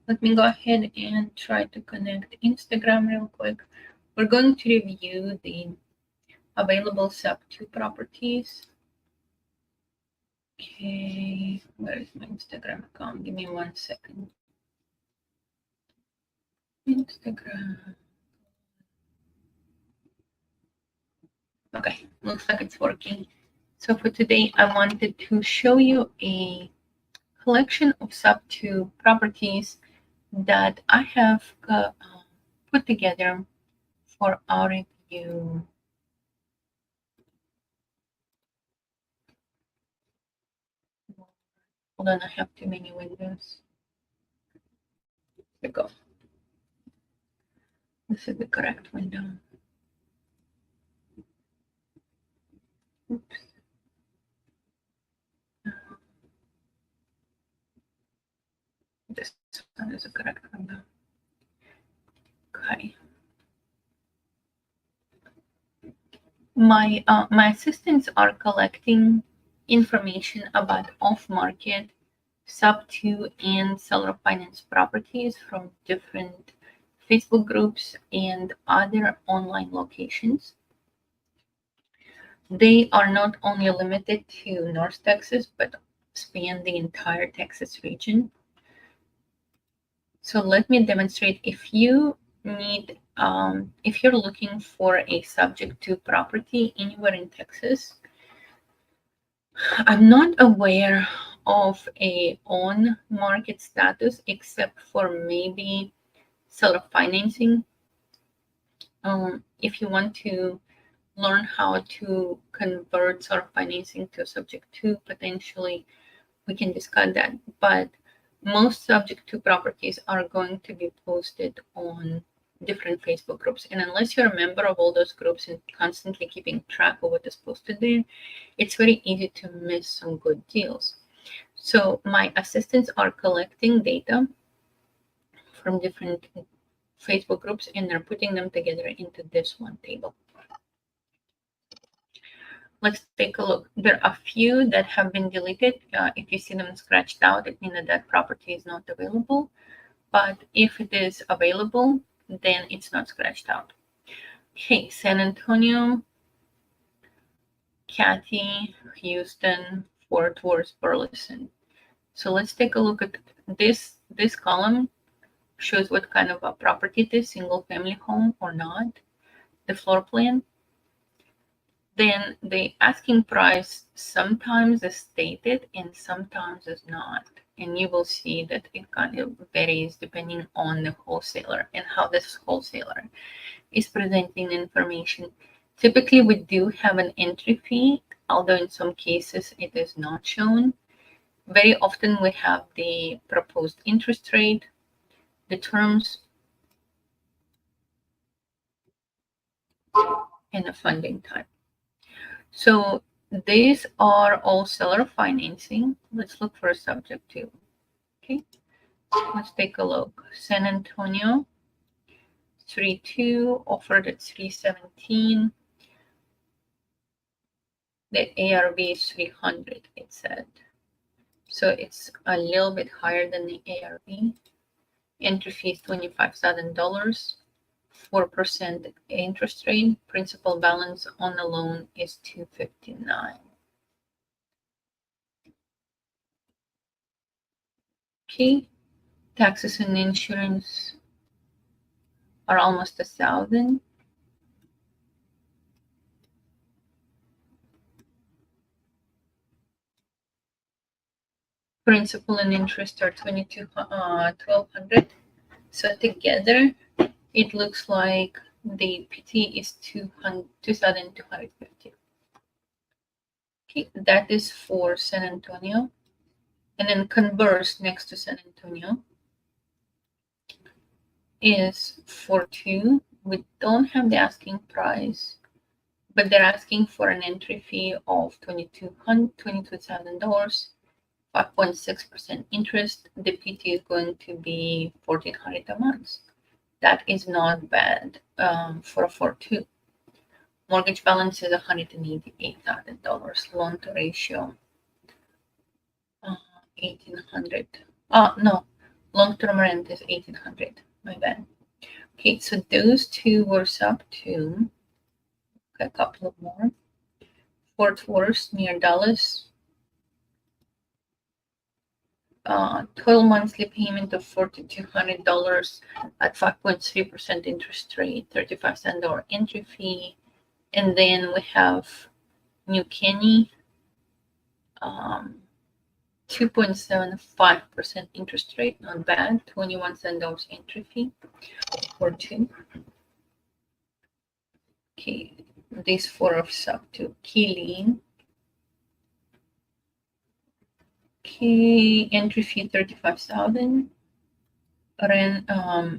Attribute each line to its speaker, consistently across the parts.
Speaker 1: Let me go ahead and try to connect Instagram real quick. We're going to review the available Sub2 properties. Okay, where is my Instagram account? Give me 1 second. Instagram. Okay, looks like it's working. So for today, I wanted to show you a collection of Sub2 properties that I have put together for our review. Hold on, I have too many windows. Here we go. This is the correct window. Oops. This one is the correct window. Okay. My assistants are collecting information about off-market Sub2 and seller finance properties from different Facebook groups and other online locations. They are not only limited to North Texas, but span the entire Texas region. So let me demonstrate. If you need, if you're looking for a subject to property anywhere in Texas, I'm not aware of a on market status except for maybe seller financing. If you want to learn how to convert seller financing to subject to, potentially we can discuss that. But most subject to properties are going to be posted on different Facebook groups. And unless you're a member of all those groups and constantly keeping track of what is posted there, it's very easy to miss some good deals. So my assistants are collecting data from different Facebook groups and they're putting them together into this one table. Let's take a look. There are a few that have been deleted. If you see them scratched out, it means that that property is not available. But if it is available, then it's not scratched out. Okay, San Antonio, Kathy, Houston, Fort Worth, Burleson. So let's take a look at this. This column shows what kind of a property it is, single family home or not, the floor plan. Then the asking price sometimes is stated and sometimes is not. And you will see that it kind of varies depending on the wholesaler and how this wholesaler is presenting information. Typically, we do have an entry fee, although in some cases it is not shown. Very often we have the proposed interest rate, the terms, and the funding type. So these are all seller financing. Let's look for a subject to. Okay, let's take a look. San Antonio, 3.2, offered at 317. The ARV is 300, it said. So it's a little bit higher than the ARV. Entry fee is $25,000. 4% interest rate. Principal balance on the loan is $259. Okay, taxes and insurance are almost $1,000. Principal and interest are $1,200. So together, it looks like the PT is $2,250. Okay, that is for San Antonio. And then Converse next to San Antonio is 4.2. We don't have the asking price, but they're asking for an entry fee of $22,000, 5.6% interest. The PT is going to be $1,400 a month. That is not bad for a 4.2. Mortgage balance is $188,000. Loan to ratio 1,800. No, Long-term rent is $1,800. My bad. Okay, so those two were Sub2. A couple of more. Fort Worth near Dallas. Total monthly payment of $4,200 at 5.3% interest rate, 35 cent entry fee. And then we have New Caney, 2.75% interest rate, not bad, 21 cent entry fee for two. Okay, these four of Sub2. Keely. Okay, entry fee 35,000. Rent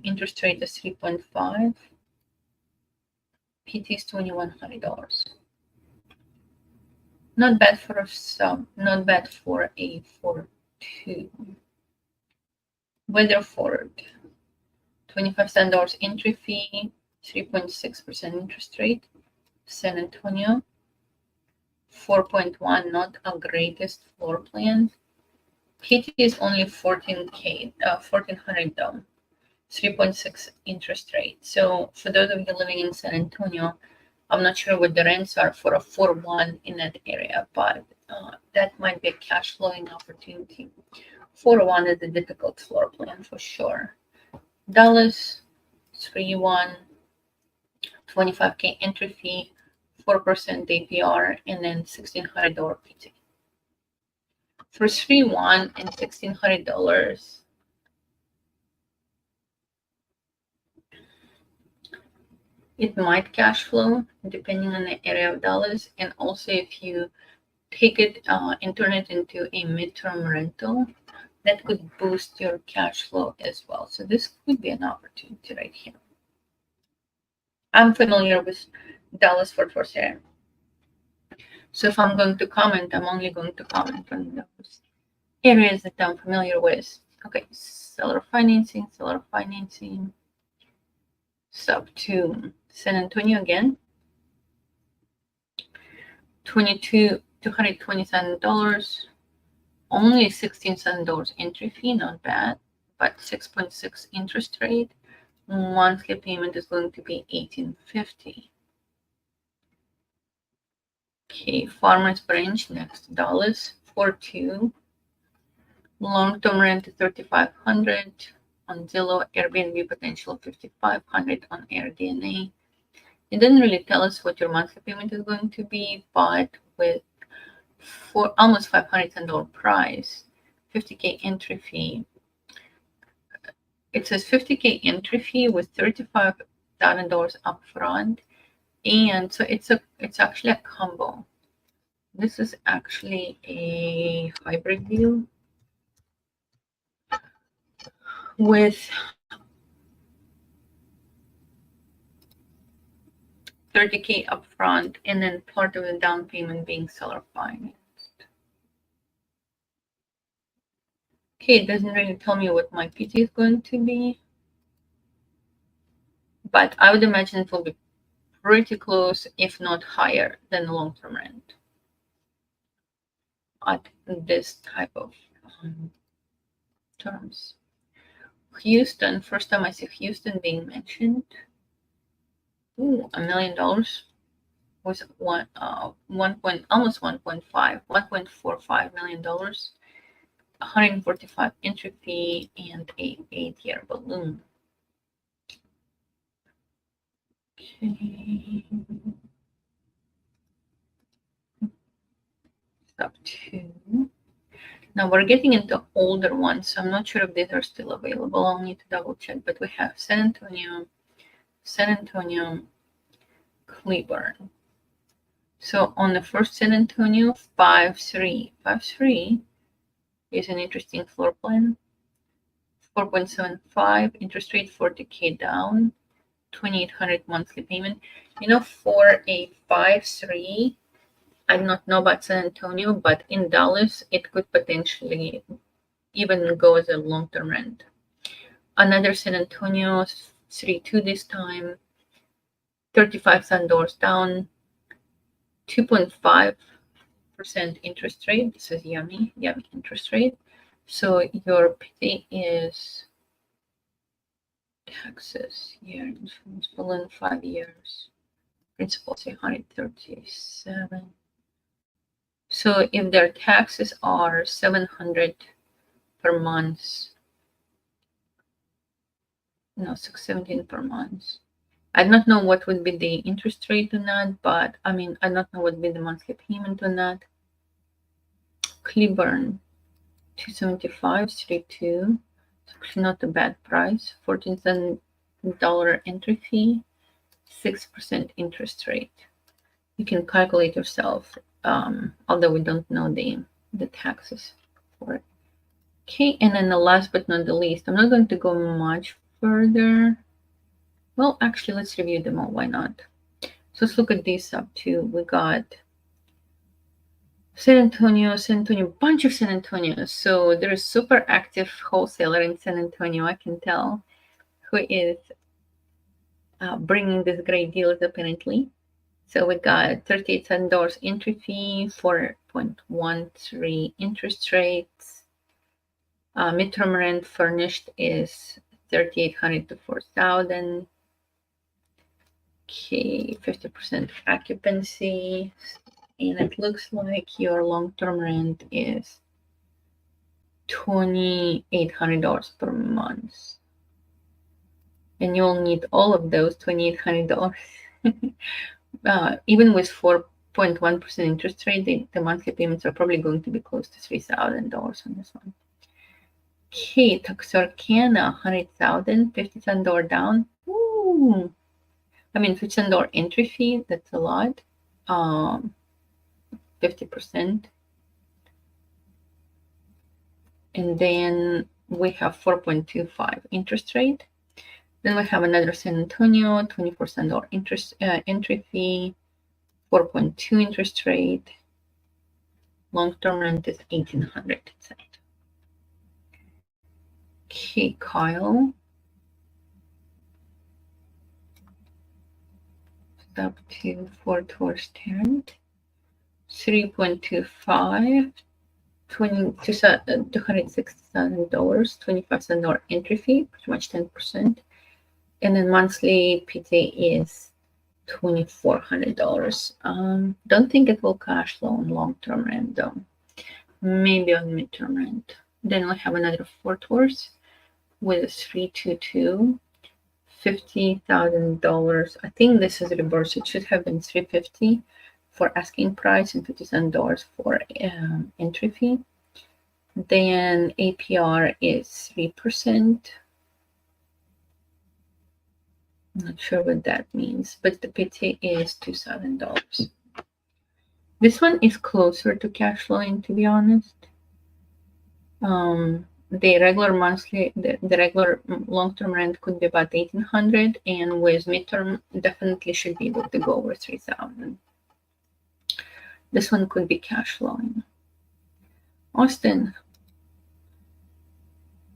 Speaker 1: interest rate is 3.5. PT is $2,100. Not bad for a sub. Not bad for a 4-2. Weatherford. 25 cent entry fee. 3.6% interest rate. San Antonio. 4.1. Not a greatest floor plan. PT is only 14K, 1,400 down, 3.6 interest rate. So for those of you living in San Antonio, I'm not sure what the rents are for a 4-1 in that area, but that might be a cash flowing opportunity. 4-1 is a difficult floor plan for sure. Dallas, 3-1, 25K entry fee, 4% APR, and then $1,600 PT. For 3-1 and $1,600, it might cash flow depending on the area of Dallas, and also if you take it and turn it into a midterm rental, that could boost your cash flow as well. So this could be an opportunity right here. I'm familiar with Dallas Fort Worth area. So if I'm going to comment, I'm only going to comment on those areas that I'm familiar with. Okay, seller financing, Sub2, San Antonio again, $220 only $16 entry fee, not bad, but 6.6 interest rate. Monthly payment is going to be $1,850. Okay, Farmers Branch next, Dallas, 4-2. Long-term rent is $3,500 on Zillow. Airbnb potential $5,500 on AirDNA. It didn't really tell us what your monthly payment is going to be, but with for almost $510 price, 50K entry fee. It says 50K entry fee with $35,000 upfront, and so it's actually a combo. This is actually a hybrid deal with 30K upfront, and then part of the down payment being seller financed. Okay, it doesn't really tell me what my PT is going to be, but I would imagine it will be pretty close, if not higher, than the long-term rent at this type of terms. Houston, first time I see Houston being mentioned. Ooh, $1 million was almost 1.45 million dollars, 145 entry fee, and a 8-year balloon. Okay. Sub2. Now we're getting into older ones, so I'm not sure if these are still available. I'll need to double check, but we have San Antonio, Cleburne. So on the first San Antonio, 5-3. 5-3 is an interesting floor plan. 4.75 interest rate, 40K down, 2,800 monthly payment. You know, for a 5-3, I do not know about San Antonio, but in Dallas, it could potentially even go as a long-term rent. Another San Antonio, 3-2 this time, $35,000 down, 2.5% interest rate. This is yummy interest rate. So your PT is taxes, year insurance balloon 5 years. Principal say 137. So if their taxes are 700 per month, no, 617 per month. I don't know what would be the interest rate on that, but I mean, I don't know what would be the monthly payment on that. Cleburne, 275, 32. It's actually not a bad price. $14 entry fee, 6% interest rate. You can calculate yourself, although we don't know the taxes for it. Okay, and then the last but not the least, I'm not going to go much further. Well, actually, let's review them all. Why not? So let's look at these Sub2. We got San Antonio, bunch of San Antonios. So there is super active wholesaler in San Antonio, I can tell, who is bringing these great deals apparently. So we got $38 entry fee, 4.13 interest rates. Midterm rent furnished is $3,800 to $4,000. Okay, 50% occupancy. And it looks like your long-term rent is $2,800 per month. And you'll need all of those $2,800. Even with 4.1% interest rate, the monthly payments are probably going to be close to $3,000 on this one. Okay, Texarkana, $100,000, $50,000 down. Ooh. I mean, $50,000 entry fee, that's a lot. 50%. And then we have 4.25 interest rate. Then we have another San Antonio, $24,000 interest entry fee, 4.2 interest rate. Long-term rent is $1,800. Okay, Kyle. Sub2 Fort Worth tenant, 3.25, $260,000, $25,000 entry fee, pretty much 10%. And then monthly PT is $2,400. Don't think it will cash flow on long-term rent though. Maybe on midterm rent. Then we have another Fort Worth with a 322, $50,000. I think this is reverse. It should have been $350 for asking price and $50,000 for entry fee. Then APR is 3%. I'm not sure what that means, but the PT is $2,000. This one is closer to cash flowing, to be honest. The regular monthly, the regular long-term rent could be about $1,800, and with midterm, definitely should be able to go over $3,000. This one could be cash flowing. Austin,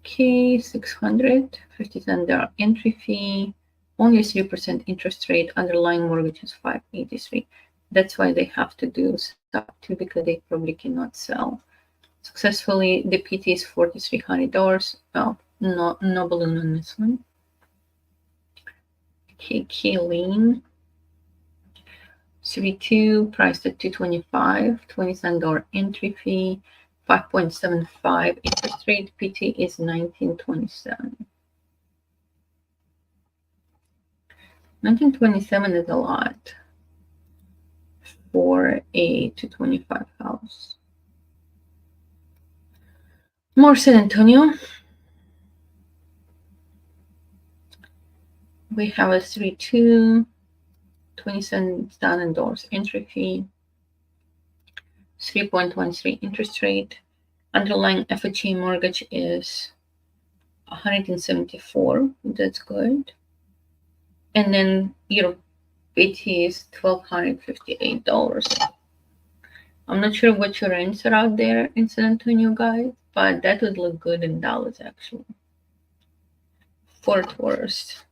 Speaker 1: okay, $600, $50,000 entry fee, only 3% interest rate. Underlying mortgage is $583. That's why they have to do Sub2, because they probably cannot sell. Successfully, the PT is $4,300. Oh, no balloon on this one. Okay, Kaylene, 3.2, priced at $225, $20,000 entry fee, 5.75 interest rate. PT is $1,927. $1,927 is a lot for a 225 house. More San Antonio. We have a 3.2, $27,000 entry fee, 3.13 interest rate. Underlying FHA mortgage is $174. That's good. And then your PT is $1,258. I'm not sure what your rents are out there in San Antonio, guys, but that would look good in Dallas, actually. Fort Worth,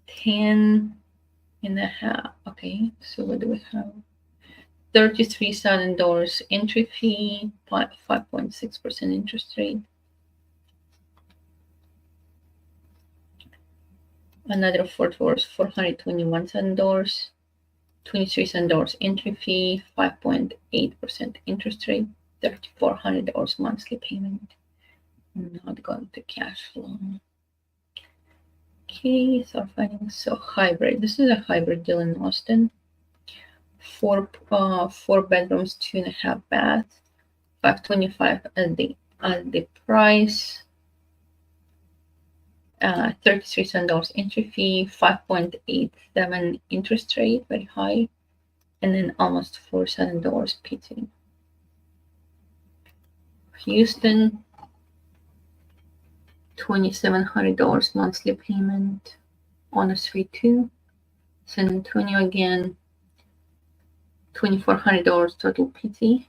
Speaker 1: 10.5. Okay, so what do we have? $33,000 entry fee, 5.6% interest rate. Another Fort Worth, $421,000, $23,000 entry fee, 5.8% interest rate, $3,400 monthly payment. Not going to cash flow. Okay, so finding so hybrid. This is a hybrid deal in Austin. Four bedrooms, 2.5 baths, $525 at the price. $33,000 entry fee, 5.87 interest rate, very high, and then almost $4,000 PT. Houston, $2,700 monthly payment on a suite 2. San Antonio again, $2,400 total PT.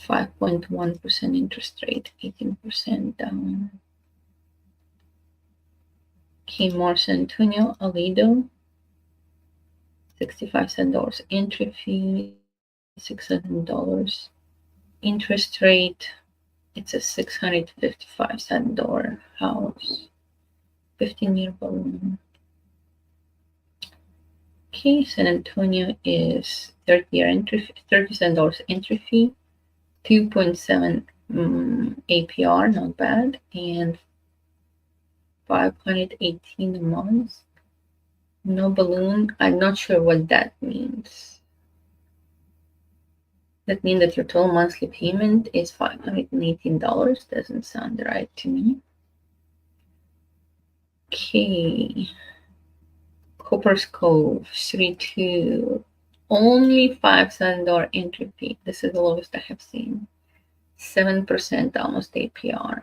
Speaker 1: 5.1% interest rate, 18% down. Okay, more San Antonio, Aledo, $65,000 entry fee, $6,000 interest rate. It's a $655,000 house, 15-year balloon. Okay, San Antonio is 30-year entry, $30,000 entry fee, 2.7 APR, not bad, and 518 a month. No balloon. I'm not sure what that means. That means that your total monthly payment is $518. Doesn't sound right to me. Okay. Cooper's Cove, 3-2. Only $5,000 entry fee. This is the lowest I have seen. 7% almost APR.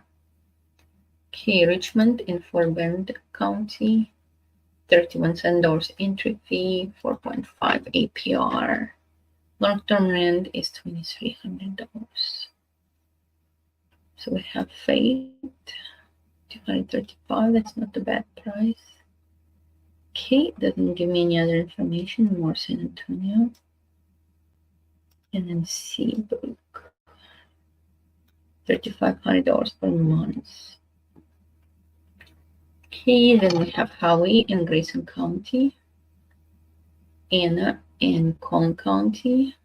Speaker 1: Okay, Richmond in Fort Bend County, $31,000 entry fee, 4.5 APR. Long-term rent is $2,300. So we have Fate, $235. That's not a bad price. Okay, doesn't give me any other information. More San Antonio. And then Seabrook, $3,500 per month. Okay, then we have Howie in Grayson County, Anna in Collin County,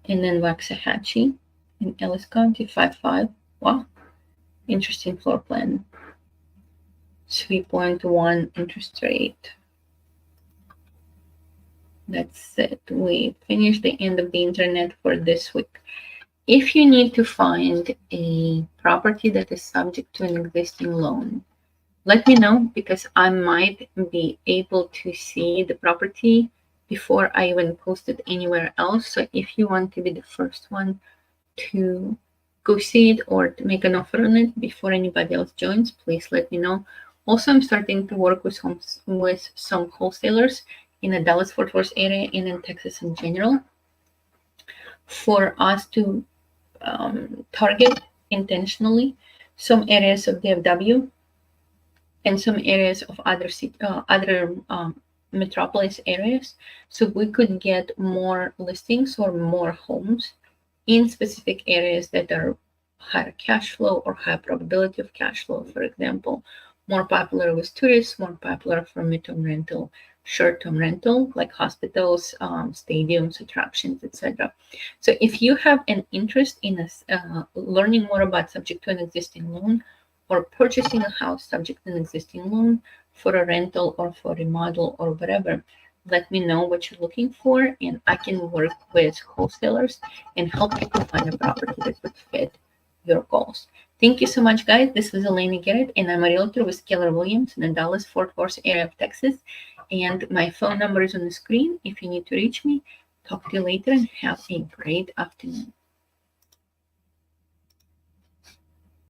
Speaker 1: and then Waxahachie in Ellis County, 5.5. Wow, interesting floor plan. 3.1 interest rate. That's it. We finished the end of the internet for this week. If you need to find a property that is subject to an existing loan, let me know, because I might be able to see the property before I even post it anywhere else. So if you want to be the first one to go see it or to make an offer on it before anybody else joins, please let me know. Also, I'm starting to work with some wholesalers in the Dallas-Fort Worth area and in Texas in general for us to target intentionally some areas of DFW and some areas of other metropolis areas, so we could get more listings or more homes in specific areas that are higher cash flow or high probability of cash flow. For example, more popular with tourists, more popular for mid-term rental, short-term rental, like hospitals, stadiums, attractions, etc. So if you have an interest in learning more about subject to an existing loan, or purchasing a house subject to an existing loan for a rental or for remodel or whatever, let me know what you're looking for, and I can work with wholesalers and help you to find a property that would fit your goals. Thank you so much, guys. This was Elena Garrett, and I'm a realtor with Keller Williams in the Dallas-Fort Worth area of Texas. And my phone number is on the screen if you need to reach me. Talk to you later and have a great afternoon.